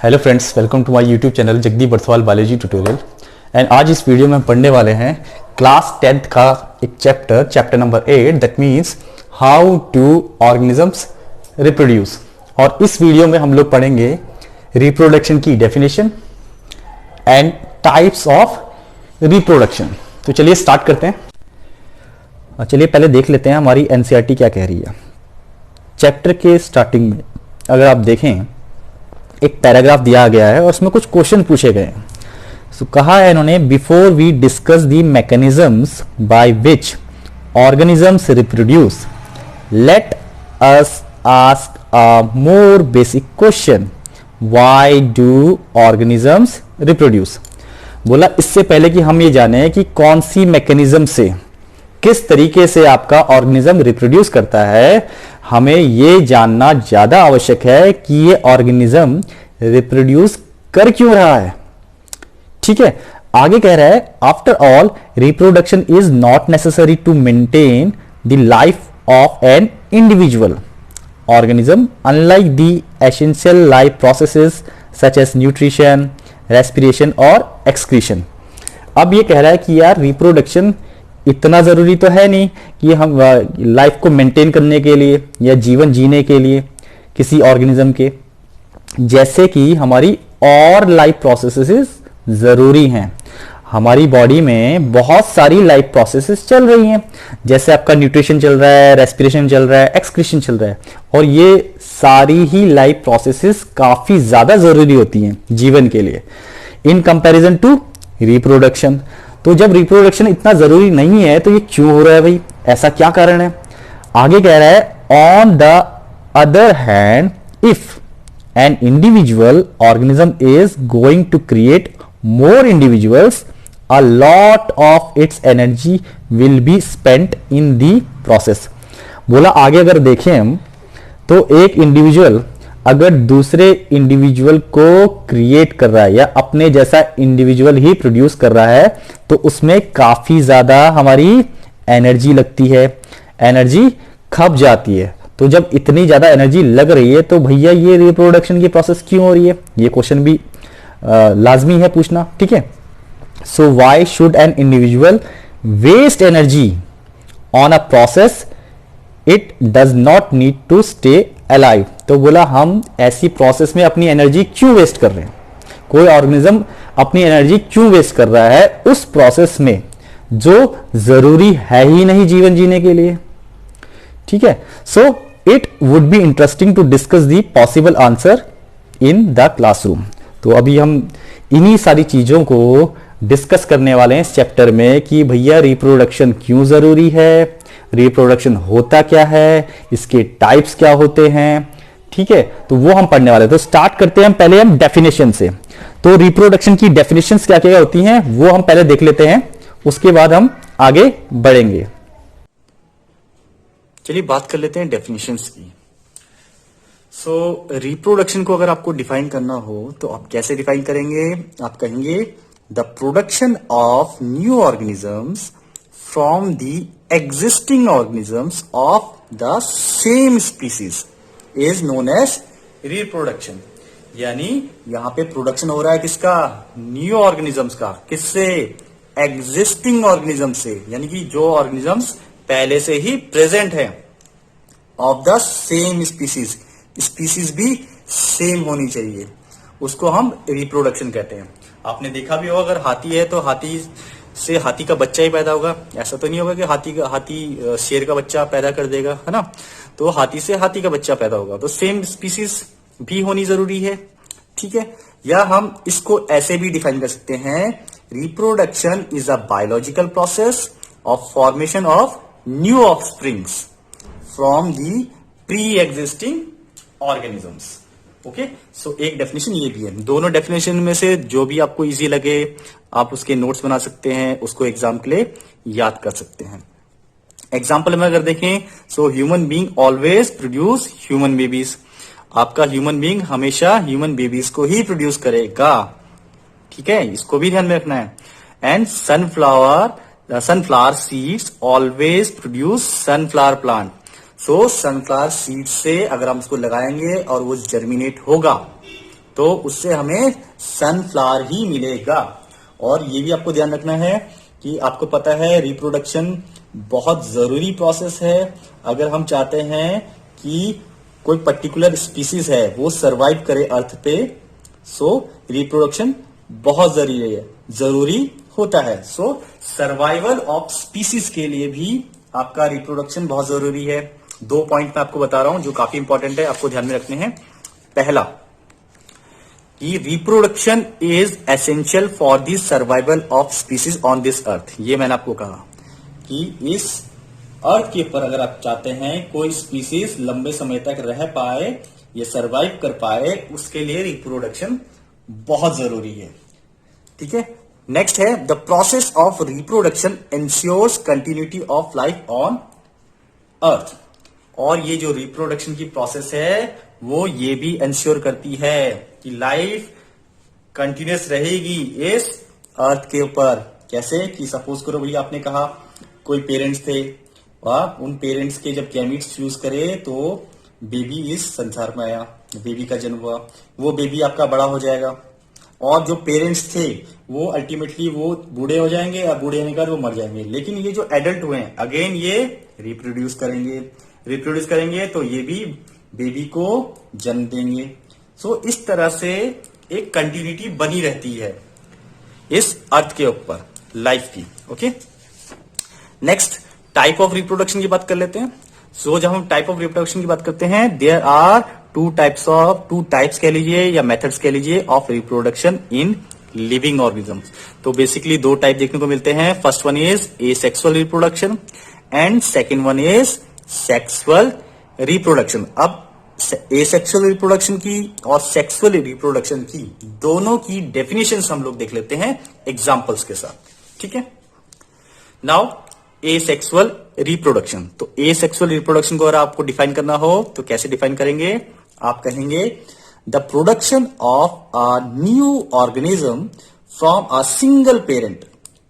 Hello friends, welcome to my YouTube channel Jagdeep Barthwal biology tutorial. And आज इस video में हम पढ़ने वाले हैं क्लास 10th का एक chapter number 8, that means how to organisms reproduce. और इस वीडियो में हम लोग पढ़ेंगे रिप्रोडक्शन की definition and types of reproduction. तो चलिए स्टार्ट करते हैं। चलिए पहले देख लेते हैं हमारी एनसीईआरटी क्या कह रही है। चैप्टर के स्टार्टिंग में अगर आप देखें, एक पैराग्राफ दिया गया है और उसमें कुछ क्वेश्चन पूछे गए हैं। सो कहा है इन्होंने, before we discuss the mechanisms by which organisms reproduce, let us ask a more basic question, why do organisms reproduce. बोला इससे पहले कि हम ये जाने कि कौन सी मैकेनिज्म से, किस तरीके से आपका ऑर्गेनिज्म रिप्रोड्यूस करता है, हमें यह जानना ज्यादा आवश्यक है कि ये ऑर्गेनिज्म रिप्रोड्यूस कर क्यों रहा है। ठीक है, आगे कह रहा है, after all reproduction is not necessary to maintain the life of an individual organism unlike the essential life processes such as nutrition, respiration और एक्सक्रीशन। अब ये कह रहा है कि यार रिप्रोडक्शन इतना जरूरी तो है नहीं कि हम लाइफ को मेंटेन करने के लिए या जीवन जीने के लिए किसी ऑर्गेनिज्म के, जैसे कि हमारी और लाइफ प्रोसेसेस जरूरी हैं। हमारी बॉडी में बहुत सारी लाइफ प्रोसेसेस चल रही हैं, जैसे आपका न्यूट्रिशन चल रहा है, रेस्पिरेशन चल रहा है, एक्सक्रीशन चल रहा है, और ये सारी ही लाइफ प्रोसेसेस काफी ज्यादा जरूरी होती हैं जीवन के लिए इन कंपैरिजन टू रिप्रोडक्शन। तो जब रिप्रोडक्शन इतना जरूरी नहीं है तो ये क्यों हो रहा है भाई, ऐसा क्या कारण है। आगे कह रहा है, on the other hand if an individual organism is going to create more individuals, a lot of its energy will be spent in the process. बोला आगे अगर देखें हम तो एक इंडिविजुअल अगर दूसरे इंडिविजुअल को क्रिएट कर रहा है या अपने जैसा इंडिविजुअल ही प्रोड्यूस कर रहा है तो उसमें काफी ज्यादा हमारी एनर्जी लगती है, एनर्जी खप जाती है। तो जब इतनी ज्यादा एनर्जी लग रही है तो भैया ये रिप्रोडक्शन की प्रोसेस क्यों हो रही है, ये क्वेश्चन भी लाजमी है पूछना। ठीक है, so why should an individual waste energy on a process it does not need to stay alive. तो बोला हम ऐसी प्रोसेस में अपनी एनर्जी क्यों वेस्ट कर रहे हैं, कोई ऑर्गेनिज्म अपनी एनर्जी क्यों वेस्ट कर रहा है उस प्रोसेस में जो जरूरी है ही नहीं जीवन जीने के लिए। ठीक है, so it would be interesting to discuss the possible answer in the classroom. तो अभी हम इन्हीं सारी चीजों को डिस्कस करने वाले हैं इस चैप्टर में कि भैया रिप्रोडक्शन क्यों जरूरी है, रिप्रोडक्शन होता क्या है, इसके टाइप्स क्या होते हैं। ठीक है, तो वो हम पढ़ने वाले हैं। तो स्टार्ट करते हैं हम पहले हम डेफिनेशन से। तो रिप्रोडक्शन की डेफिनेशंस क्या क्या होती हैं वो हम पहले देख लेते हैं, उसके बाद हम आगे बढ़ेंगे। चलिए बात कर लेते हैं डेफिनेशंस की। सो रिप्रोडक्शन को अगर आपको डिफाइन करना हो तो आप कैसे डिफाइन करेंगे, आप कहेंगे the production of new organisms from the existing organisms of the same species is known as reproduction। यानी यहां पे प्रोडक्शन हो रहा है किसका, न्यू ऑर्गेनिजम्स का, किससे, एग्जिस्टिंग ऑर्गेनिज्म से, यानी कि जो ऑर्गेनिजम्स पहले से ही प्रेजेंट है, of the same species, species भी सेम होनी चाहिए, उसको हम रिप्रोडक्शन कहते हैं। आपने देखा भी होगा, अगर हाथी है तो हाथी से हाथी का बच्चा ही पैदा होगा, ऐसा तो नहीं होगा कि हाथी शेर का बच्चा पैदा कर देगा, है ना। तो हाथी से हाथी का बच्चा पैदा होगा, तो सेम स्पीसीज भी होनी जरूरी है। ठीक है, या हम इसको ऐसे भी डिफाइन कर सकते हैं, reproduction is a biological process of formation of new offsprings from the pre existing organisms. Okay, so एक डेफिनेशन ये भी है। दोनों डेफिनेशन में से जो भी आपको इजी लगे आप उसके नोट्स बना सकते हैं, उसको एग्जाम के लिए याद कर सकते हैं। एग्जाम्पल में अगर देखें, so human being always produce human babies. आपका ह्यूमन बीइंग हमेशा ह्यूमन बेबीज को ही प्रोड्यूस करेगा। ठीक है, इसको भी ध्यान में रखना है। And sunflower seeds always produce sunflower plant. So sunflower seed से अगर हम उसको लगाएंगे और वो जर्मिनेट होगा तो उससे हमें सनफ्लावर ही मिलेगा। और ये भी आपको ध्यान रखना है कि आपको पता है रिप्रोडक्शन बहुत जरूरी प्रोसेस है। अगर हम चाहते हैं कि कोई पर्टिकुलर स्पीसीज है वो सरवाइव करे अर्थ पे, सो रिप्रोडक्शन बहुत जरूरी होता है। सो सर्वाइवल ऑफ स्पीसीज के लिए भी आपका रिप्रोडक्शन बहुत जरूरी है। 2 पॉइंट मैं आपको बता रहा हूं जो काफी इंपॉर्टेंट है, आपको ध्यान में रखने हैं। पहला कि reproduction is essential for the survival of species on this earth. ये मैंने आपको कहा कि इस अर्थ के ऊपर अगर आप चाहते हैं कोई स्पीसीज लंबे समय तक रह पाए, ये सरवाइव कर पाए, उसके लिए रिप्रोडक्शन बहुत जरूरी है। ठीक है, नेक्स्ट है the process of reproduction ensures continuity of life on earth. और ये जो रिप्रोडक्शन की प्रोसेस है वो ये भी इंश्योर करती है कि लाइफ कंटिन्यूस रहेगी इस अर्थ के ऊपर। कैसे कि सपोज करो भैया आपने कहा कोई पेरेंट्स थे, उन पेरेंट्स के जब गैमीट्स फ्यूज करे तो बेबी इस संसार में आया, बेबी का जन्म हुआ, वो बेबी आपका बड़ा हो जाएगा। और जो पेरेंट्स थे वो अल्टीमेटली वो बूढ़े हो जाएंगे, और बूढ़े होने के बाद वो मर जाएंगे। लेकिन ये जो एडल्ट हुए हैं अगेन ये रिप्रोड्यूस करेंगे तो ये भी बेबी को जन्म देंगे। सो इस तरह से एक कंटिन्यूटी बनी रहती है इस अर्थ के ऊपर लाइफ की। Okay, next type of reproduction की बात कर लेते हैं। सो जब हम टाइप ऑफ रिप्रोडक्शन की बात करते हैं, देयर आर टू टाइप्स कह लीजिए या मेथड्स कह लीजिए of reproduction in living organisms. तो बेसिकली 2 टाइप देखने को मिलते हैं। First one is asexual reproduction and second one is sexual reproduction. अब एसेक्सुअल रिप्रोडक्शन की और सेक्सुअल रिप्रोडक्शन की दोनों की डेफिनेशंस हम लोग देख लेते हैं एग्जांपल्स के साथ। ठीक है, नाउ एसेक्सुअल रिप्रोडक्शन। तो एसेक्सुअल रिप्रोडक्शन को अगर आपको डिफाइन करना हो तो कैसे डिफाइन करेंगे? आप कहेंगे the production of a new organism from a single parent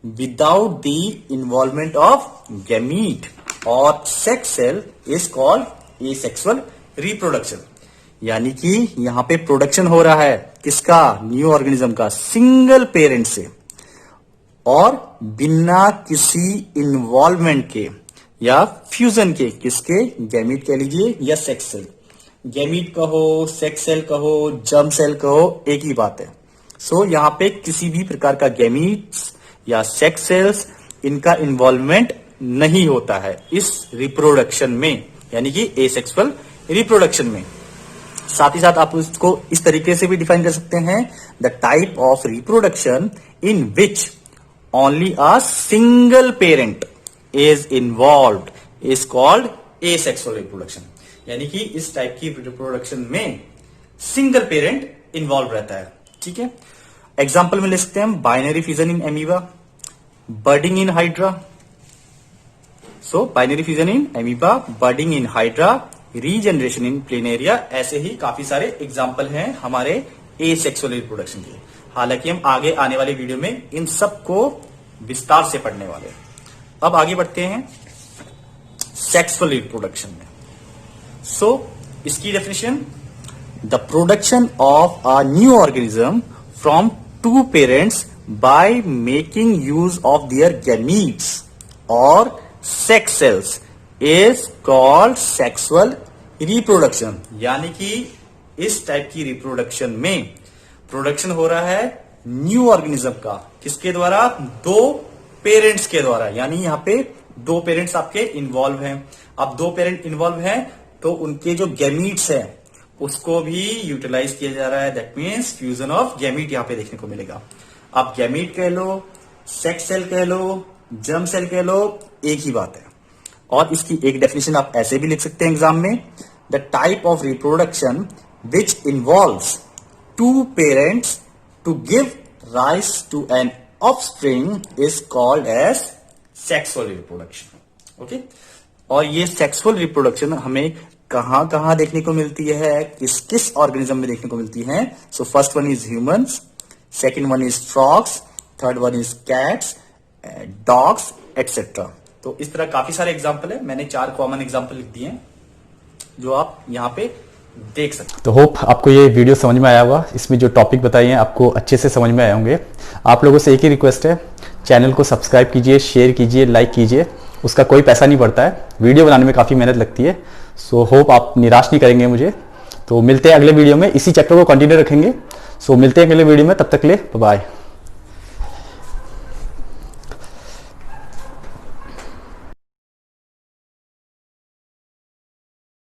without the involvement of gamete और sex cell is called asexual reproduction. यानी कि यहां पे प्रोडक्शन हो रहा है किसका? न्यू ऑर्गेनिज्म का, सिंगल पेरेंट से और बिना किसी इन्वॉल्वमेंट के या फ्यूजन के। किसके? गैमीट कह लीजिए या सेक्स सेल। गैमीट कहो, सेक्स सेल कहो, जर्म सेल कहो, एक ही बात है। सो यहां पे किसी भी प्रकार का गैमीट्स या सेक्स सेल्स इनका इन्वॉल्वमेंट नहीं होता है इस रिप्रोडक्शन में, यानी कि एसेक्सुअल रिप्रोडक्शन में। साथ ही साथ आप उसको इस तरीके से भी डिफाइन कर सकते हैं, the type of reproduction in which only a single parent is involved is called asexual reproduction. यानी कि इस टाइप की रिप्रोडक्शन में सिंगल पेरेंट इन्वॉल्व रहता है। ठीक है, एग्जाम्पल में ले सकते हैं हम binary fusion in amoeba, budding in hydra. So binary fusion in amoeba, budding in hydra, regeneration in planaria, ऐसे ही काफी सारे एग्जाम्पल हैं हमारे एसेक्सुअल रिप्रोडक्शन के। हालांकि हम आगे आने वाले वीडियो में इन सब को विस्तार से पढ़ने वाले हैं। अब आगे बढ़ते हैं सेक्सुअल रिप्रोडक्शन में। सो इसकी definition, the production of a new organism from 2 parents by making use of their gametes और sex cells is called sexual reproduction. यानी कि इस टाइप की रिप्रोडक्शन में प्रोडक्शन हो रहा है न्यू ऑर्गेनिज्म का, किसके द्वारा? 2 पेरेंट्स के द्वारा। यानी यहां पे 2 पेरेंट्स आपके इन्वॉल्व हैं। अब 2 पेरेंट इन्वॉल्व हैं तो उनके जो गैमीट्स हैं उसको भी यूटिलाइज किया जा रहा है। That means fusion of gamete यहां पे देखने को मिलेगा। आप गैमीट कह लो, सेक्स सेल कह लो, जर्म सेल कह लो, एक ही बात है। और इसकी एक डेफिनेशन आप ऐसे भी लिख सकते हैं एग्जाम में, the type of reproduction which involves 2 parents to give rise to an offspring is called as sexual reproduction. Okay, और ये सेक्सुअल रिप्रोडक्शन हमें कहां कहां देखने को मिलती है, किस किस ऑर्गेनिज्म में देखने को मिलती है? So first one is humans, second one is frogs, third one is cats, dogs etcetera. तो इस तरह काफी सारे एग्जाम्पल है। मैंने 4 कॉमन एग्जाम्पल लिख दिए हैं जो आप यहां पे देख सकते। तो होप आपको ये वीडियो समझ में आया होगा। इसमें जो टॉपिक बताए हैं आपको अच्छे से समझ में आए होंगे। आप लोगों से एक ही रिक्वेस्ट है, चैनल को सब्सक्राइब कीजिए, शेयर कीजिए, लाइक कीजिए। उसका कोई पैसा नहीं पड़ता है, वीडियो बनाने में काफ़ी मेहनत लगती है। सो होप आप निराश नहीं करेंगे मुझे। तो मिलते हैं अगले वीडियो में, इसी चैप्टर को कंटिन्यू रखेंगे। सो मिलते हैं अगले वीडियो में, तब तक के लिए बाय।